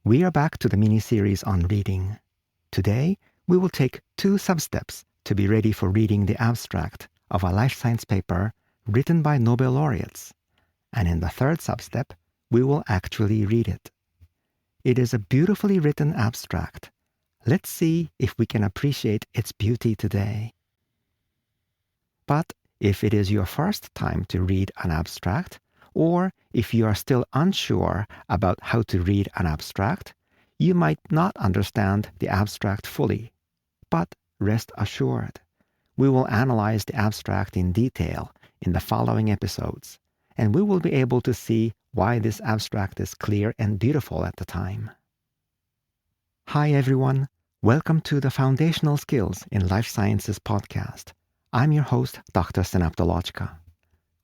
We are back to the mini-series on reading. Today, we will take 2 sub-steps to be ready for reading the abstract of a life science paper written by Nobel Laureates. And in the 3rd sub-step, we will actually read it. It is a beautifully written abstract. Let's see if we can appreciate its beauty today. But if it is your first time to read an abstract, or if you are still unsure about how to read an abstract, you might not understand the abstract fully. But rest assured, we will analyze the abstract in detail in the following episodes, and we will be able to see why this abstract is clear and beautiful at the time. Hi everyone, welcome to the Foundational Skills in Life Sciences podcast. I'm your host, Dr. Synaptologica.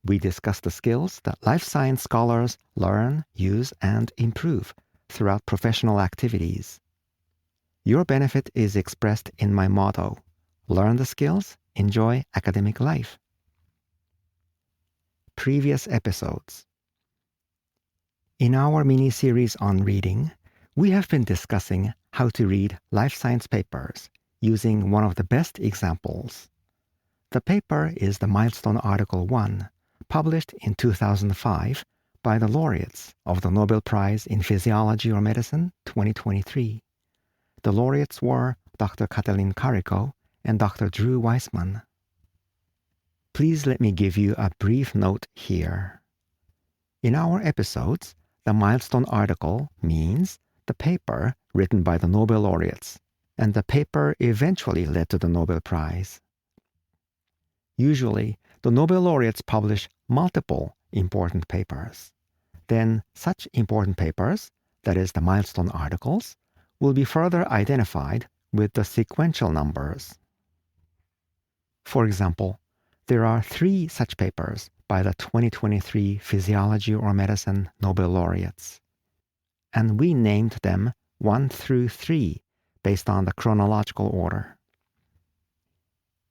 We discuss the skills that life science scholars learn, use, and improve throughout professional activities. Your benefit is expressed in my motto, learn the skills, enjoy academic life. Previous episodes. In our mini-series on reading, we have been discussing how to read life science papers using one of the best examples. The paper is the Milestone Article 1, published in 2005 by the laureates of the Nobel Prize in Physiology or Medicine 2023. The laureates were Dr. Katalin Karikó and Dr. Weissman. Please let me give you a brief note here. In our episodes, the Milestone Article means the paper written by the Nobel Laureates, and the paper eventually led to the Nobel Prize. Usually, the Nobel Laureates publish multiple important papers. Then such important papers, that is the milestone articles, will be further identified with the sequential numbers. For example, there are 3 such papers by the 2023 Physiology or Medicine Nobel Laureates, and we named them 1 through 3 based on the chronological order.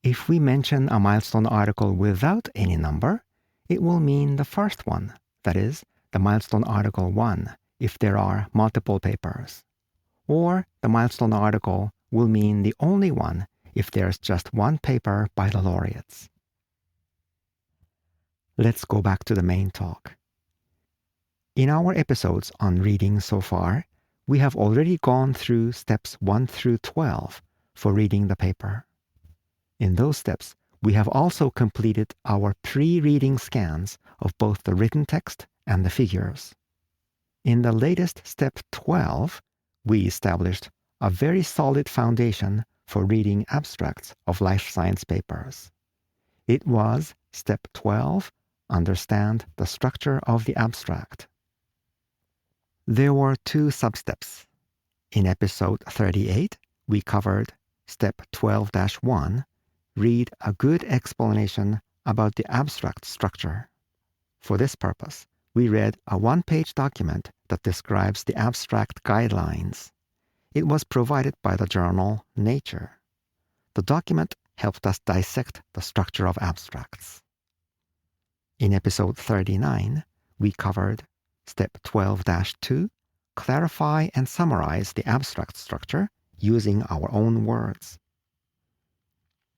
If we mention a milestone article without any number, it will mean the first one, that is, the milestone article 1, if there are multiple papers. Or the milestone article will mean the only one if there's just one paper by the laureates. Let's go back to the main talk. In our episodes on reading so far, we have already gone through steps 1 through 12 for reading the paper. In those steps, we have also completed our pre-reading scans of both the written text and the figures. In the latest step 12, we established a very solid foundation for reading abstracts of life science papers. It was step 12, understand the structure of the abstract. There were 2 sub-steps. In episode 38, we covered step 12-1, read a good explanation about the abstract structure. For this purpose, we read a 1-page document that describes the abstract guidelines. It was provided by the journal Nature. The document helped us dissect the structure of abstracts. In episode 39, we covered step 12-2, clarify and summarize the abstract structure using our own words.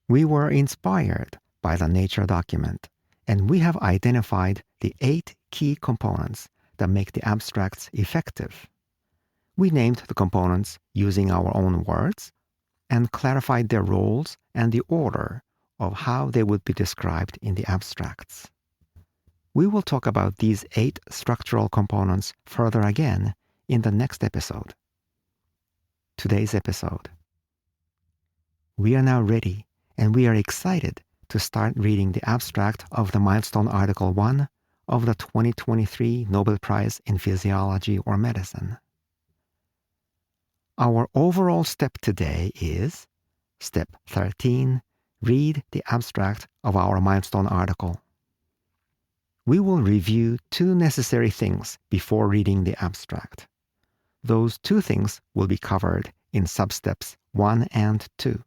We were inspired by the Nature document, and we have identified the 8 key components that make the abstracts effective. We named the components using our own words and clarified their roles and the order of how they would be described in the abstracts. We will talk about these 8 structural components further again in the next episode. Today's episode. We are now ready, and we are excited to start reading the abstract of the Milestone Article 1 of the 2023 Nobel Prize in Physiology or Medicine. Our overall step today is step 13, read the abstract of our milestone article. We will review 2 necessary things before reading the abstract. Those 2 things will be covered in substeps 1 and 2.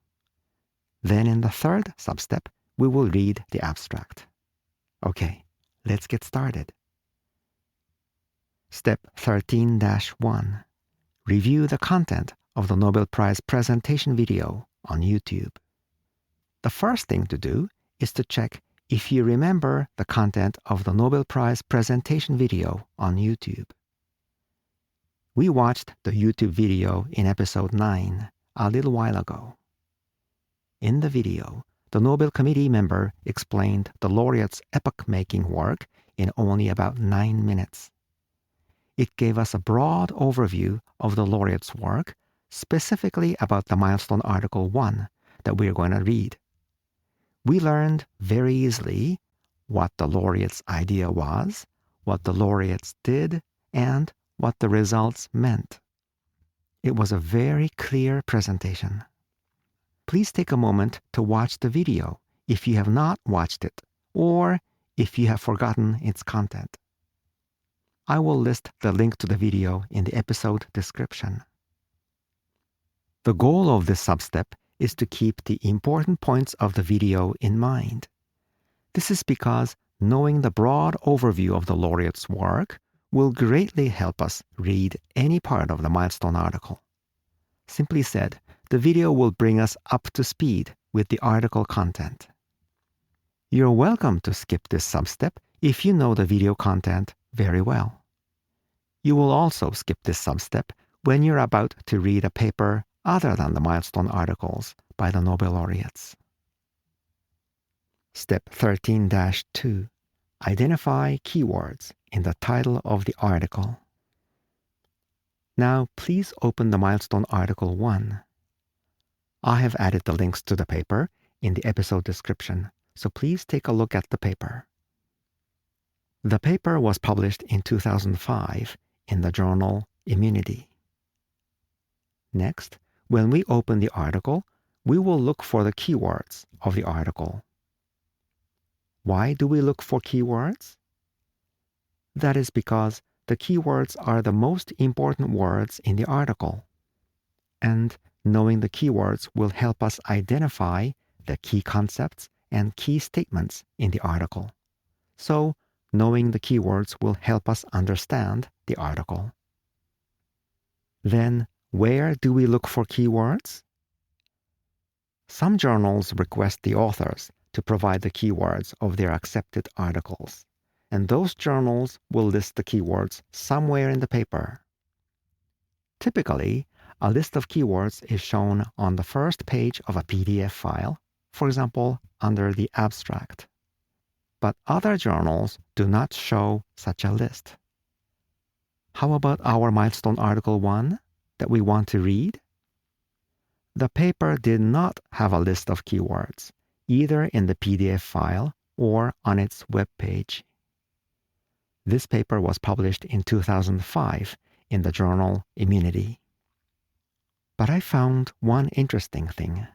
Then in the 3rd substep, we will read the abstract. Okay, let's get started. Step 13-1. review the content of the Nobel Prize presentation video on YouTube. The first thing to do is to check if you remember the content of the Nobel Prize presentation video on YouTube. We watched the YouTube video in episode 9 a little while ago. In the video, the Nobel Committee member explained the laureate's epoch-making work in only about 9 minutes. It gave us a broad overview of the laureate's work, specifically about the Milestone Article 1 that we're going to read. We learned very easily what the laureate's idea was, what the laureates did, and what the results meant. It was a very clear presentation. Please take a moment to watch the video if you have not watched it, or if you have forgotten its content. I will list the link to the video in the episode description. The goal of this substep is to keep the important points of the video in mind. This is because knowing the broad overview of the laureate's work will greatly help us read any part of the Milestone article. Simply said, the video will bring us up to speed with the article content. You're welcome to skip this substep if you know the video content very well. You will also skip this substep when you're about to read a paper other than the Milestone articles by the Nobel Laureates. Step 13-2. Identify keywords in the title of the article. Now, please open the Milestone Article 1. I have added the links to the paper in the episode description, so please take a look at the paper. The paper was published in 2005 in the journal Immunity. Next, when we open the article, we will look for the keywords of the article. Why do we look for keywords? That is because the keywords are the most important words in the article, and knowing the keywords will help us identify the key concepts and key statements in the article. So, knowing the keywords will help us understand the article. Then, where do we look for keywords? Some journals request the authors to provide the keywords of their accepted articles, and those journals will list the keywords somewhere in the paper. Typically, a list of keywords is shown on the first page of a PDF file, for example, under the abstract. But other journals do not show such a list. How about our Milestone Article 1 that we want to read? The paper did not have a list of keywords, either in the PDF file or on its web page. This paper was published in 2005 in the journal Immunity. But I found one interesting thing.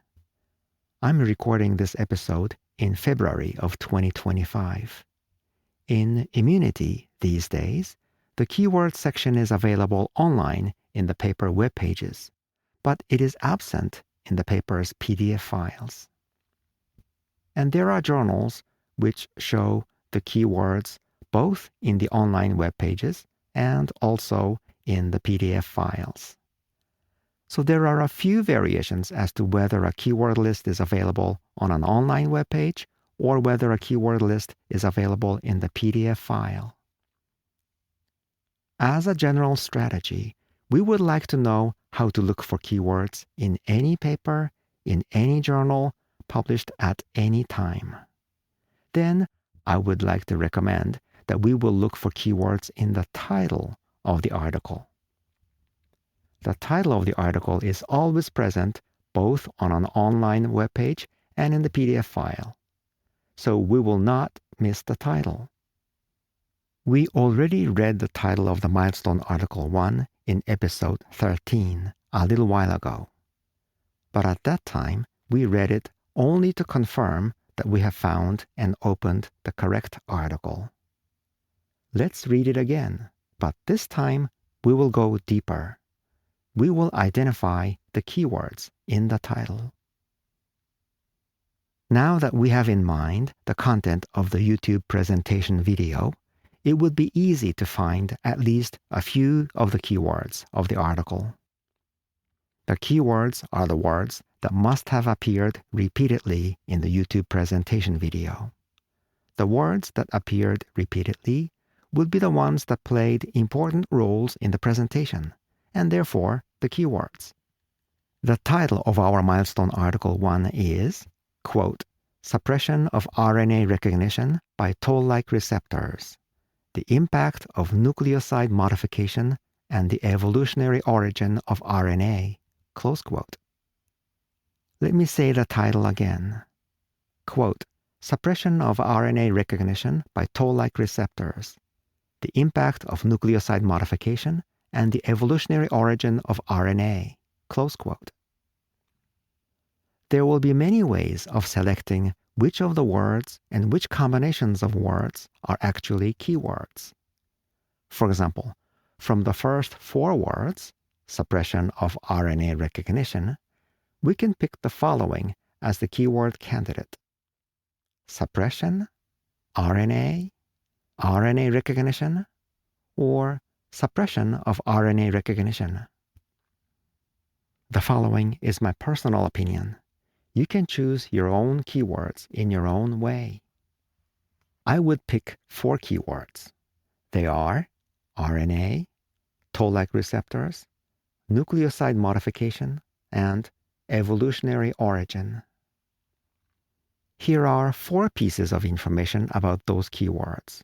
I'm recording this episode in February of 2025. In Immunity these days, the keyword section is available online in the paper web pages, but it is absent in the paper's PDF files. And there are journals which show the keywords both in the online web pages and also in the PDF files. So there are a few variations as to whether a keyword list is available on an online web page or whether a keyword list is available in the PDF file. As a general strategy, we would like to know how to look for keywords in any paper, in any journal, published at any time. Then, I would like to recommend that we will look for keywords in the title of the article. The title of the article is always present both on an online web page and in the PDF file, so we will not miss the title. We already read the title of the Milestone Article 1 in episode 13 a little while ago, but at that time we read it only to confirm that we have found and opened the correct article. Let's read it again, but this time we will go deeper. We will identify the keywords in the title. Now that we have in mind the content of the YouTube presentation video, it would be easy to find at least a few of the keywords of the article. The keywords are the words that must have appeared repeatedly in the YouTube presentation video. The words that appeared repeatedly would be the ones that played important roles in the presentation, and therefore the keywords. The title of our Milestone Article 1 is, quote, Suppression of RNA Recognition by Toll-like Receptors, the Impact of Nucleoside Modification and the Evolutionary Origin of RNA, close quote. Let me say the title again. Quote, Suppression of RNA Recognition by Toll-like Receptors, the Impact of Nucleoside Modification and the Evolutionary Origin of RNA, close quote. There will be many ways of selecting which of the words and which combinations of words are actually keywords. For example, from the first 4 words, suppression of RNA recognition, we can pick the following as the keyword candidate. Suppression, RNA, RNA recognition, or suppression of RNA recognition. The following is my personal opinion. You can choose your own keywords in your own way. I would pick 4 keywords. They are RNA, toll-like receptors, nucleoside modification, and evolutionary origin. Here are 4 pieces of information about those keywords.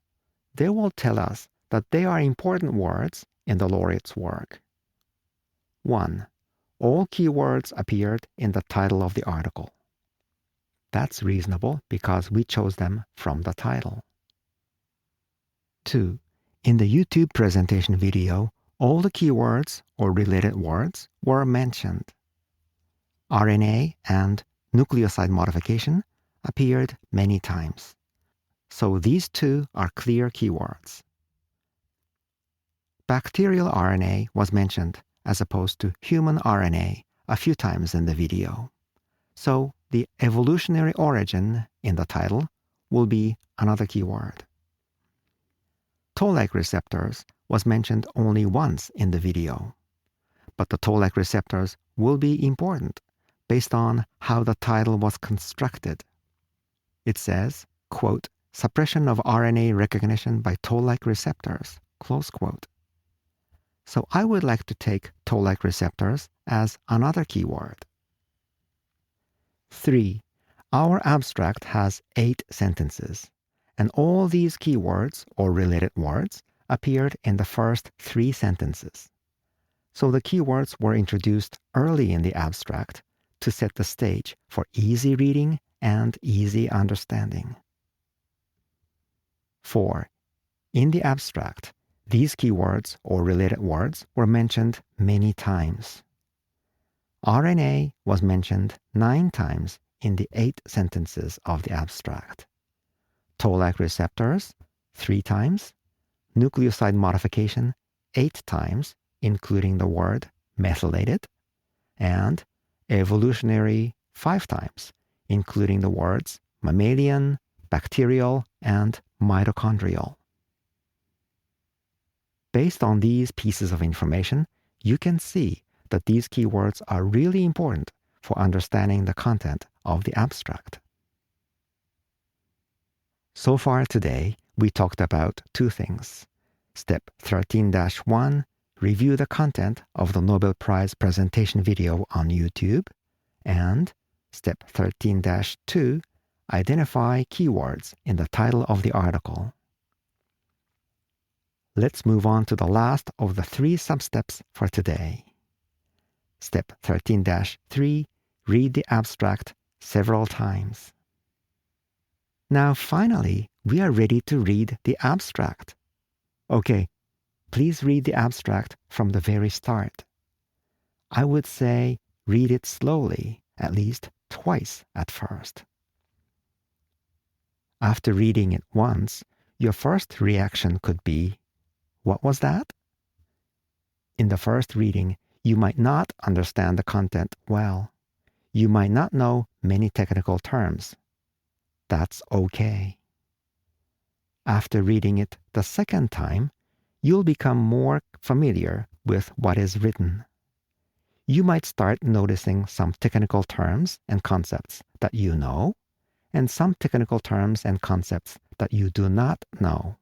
They will tell us that they are important words in the laureate's work. 1. All keywords appeared in the title of the article. That's reasonable because we chose them from the title. 2. In the YouTube presentation video, all the keywords or related words were mentioned. RNA and nucleoside modification appeared many times. So these 2 are clear keywords. Bacterial RNA was mentioned as opposed to human RNA a few times in the video. So the evolutionary origin in the title will be another keyword. Toll-like receptors was mentioned only once in the video, but the toll-like receptors will be important based on how the title was constructed. It says, quote, suppression of RNA recognition by toll-like receptors, close quote. So I would like to take toll-like receptors as another keyword. 3. Our abstract has 8 sentences, and all these keywords or related words appeared in the first 3 sentences. So the keywords were introduced early in the abstract to set the stage for easy reading and easy understanding. 4. In the abstract, these keywords or related words were mentioned many times. RNA was mentioned 9 times in the 8 sentences of the abstract. Toll-like receptors 3 times, nucleoside modification 8 times, including the word methylated, and evolutionary 5 times, including the words mammalian, bacterial, and mitochondrial. Based on these pieces of information, you can see that these keywords are really important for understanding the content of the abstract. So far today, we talked about 2 things. Step 13-1, review the content of the Nobel Prize presentation video on YouTube, and Step 13-2, identify keywords in the title of the article. Let's move on to the last of the 3 sub-steps for today. Step 13-3, read the abstract several times. Now finally, we are ready to read the abstract. Okay, please read the abstract from the very start. I would say read it slowly, at least twice at first. After reading it once, your first reaction could be, what was that? In the first reading, you might not understand the content well. You might not know many technical terms. That's okay. After reading it the second time, you'll become more familiar with what is written. you might start noticing some technical terms and concepts that you know, and some technical terms and concepts that you do not know.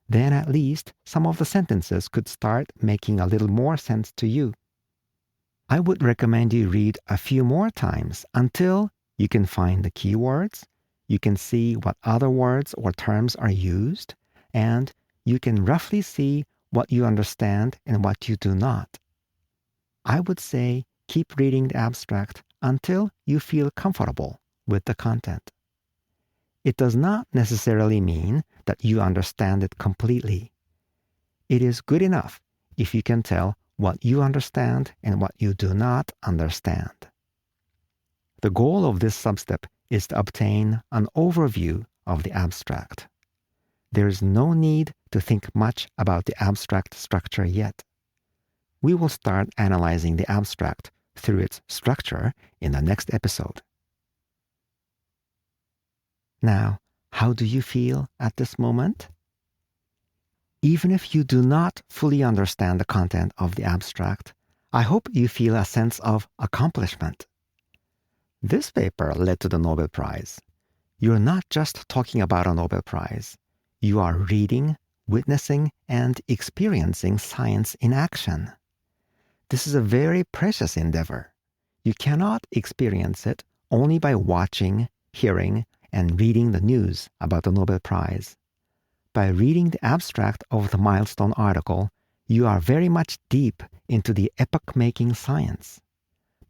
Then at least some of the sentences could start making a little more sense to you. I would recommend you read a few more times until you can find the keywords, you can see what other words or terms are used, and you can roughly see what you understand and what you do not. I would say keep reading the abstract until you feel comfortable with the content. It does not necessarily mean that you understand it completely. It is good enough if you can tell what you understand and what you do not understand. The goal of this substep is to obtain an overview of the abstract. There is no need to think much about the abstract structure yet. We will start analyzing the abstract through its structure in the next episode. Now, how do you feel at this moment? Even if you do not fully understand the content of the abstract, I hope you feel a sense of accomplishment. This paper led to the Nobel Prize. You're not just talking about a Nobel Prize. You are reading, witnessing, and experiencing science in action. This is a very precious endeavor. You cannot experience it only by watching, hearing, and reading the news about the Nobel Prize. By reading the abstract of the Milestone article, you are very much deep into the epoch-making science.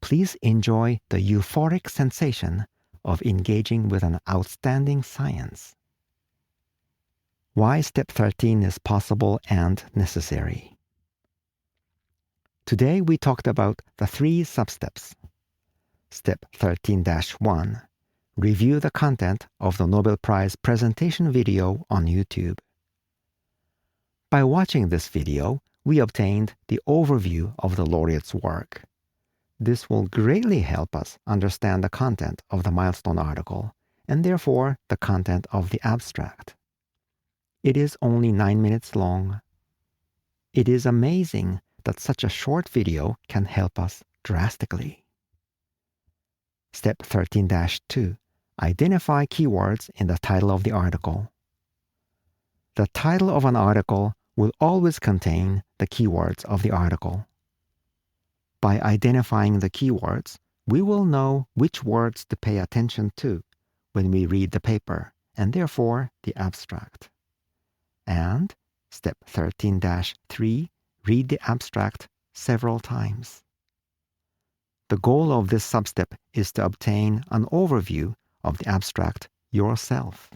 Please enjoy the euphoric sensation of engaging with an outstanding science. Why Step 13 is possible and necessary. Today we talked about the 3 substeps. Step 13-1. Review the content of the Nobel Prize presentation video on YouTube. By watching this video, we obtained the overview of the laureate's work. This will greatly help us understand the content of the Milestone article, and therefore the content of the abstract. It is only 9 minutes long. It is amazing that such a short video can help us drastically. Step 13-2. Identify keywords in the title of the article. The title of an article will always contain the keywords of the article. By identifying the keywords, we will know which words to pay attention to when we read the paper, and therefore the abstract. And Step 13-3, read the abstract several times. The goal of this substep is to obtain an overview of the abstract yourself.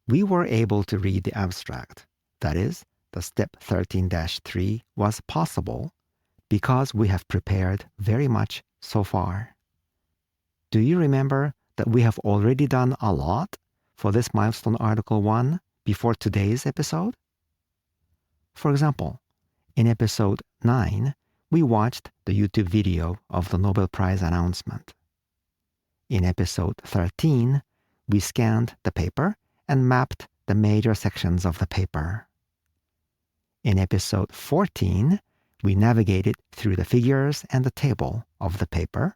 We were able to read the abstract, that is, the Step 13-3 was possible because we have prepared very much so far. Do you remember that we have already done a lot for this Milestone Article 1 before today's episode? For example, in episode 9, we watched the YouTube video of the Nobel Prize announcement. In episode 13, we scanned the paper and mapped the major sections of the paper. In episode 14, we navigated through the figures and the table of the paper.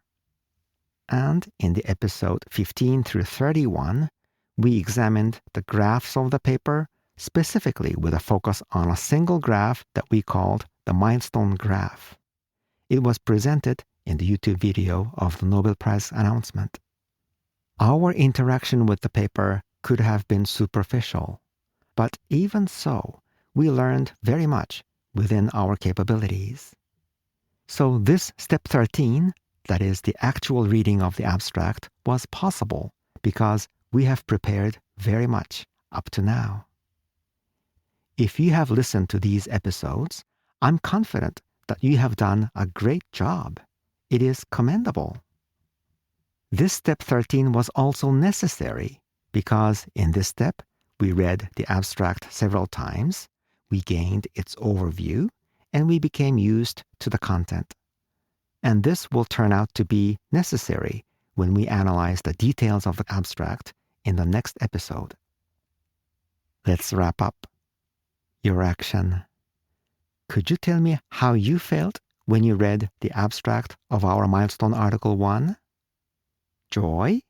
And in the episode 15 through 31, we examined the graphs of the paper, specifically with a focus on a single graph that we called the Milestone graph. It was presented in the YouTube video of the Nobel Prize announcement. Our interaction with the paper could have been superficial, but even so, we learned very much within our capabilities. So this Step 13, that is the actual reading of the abstract, was possible because we have prepared very much up to now. If you have listened to these episodes, I'm confident that you have done a great job. It is commendable. This Step 13 was also necessary because in this step, we read the abstract several times, we gained its overview, and we became used to the content. And this will turn out to be necessary when we analyze the details of the abstract in the next episode. Let's wrap up. Your action. Could you tell me how you felt when you read the abstract of our Milestone Article 1? Joy?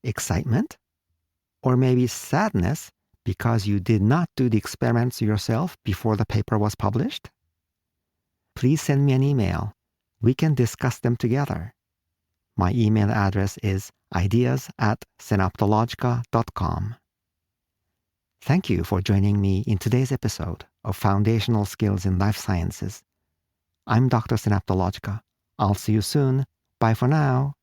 Excitement? Or maybe sadness because you did not do the experiments yourself before the paper was published? Please send me an email. We can discuss them together. My email address is ideas@synaptologica.com. Thank you for joining me in today's episode of Foundational Skills in Life Sciences. I'm Dr. Synaptologica. I'll see you soon. Bye for now.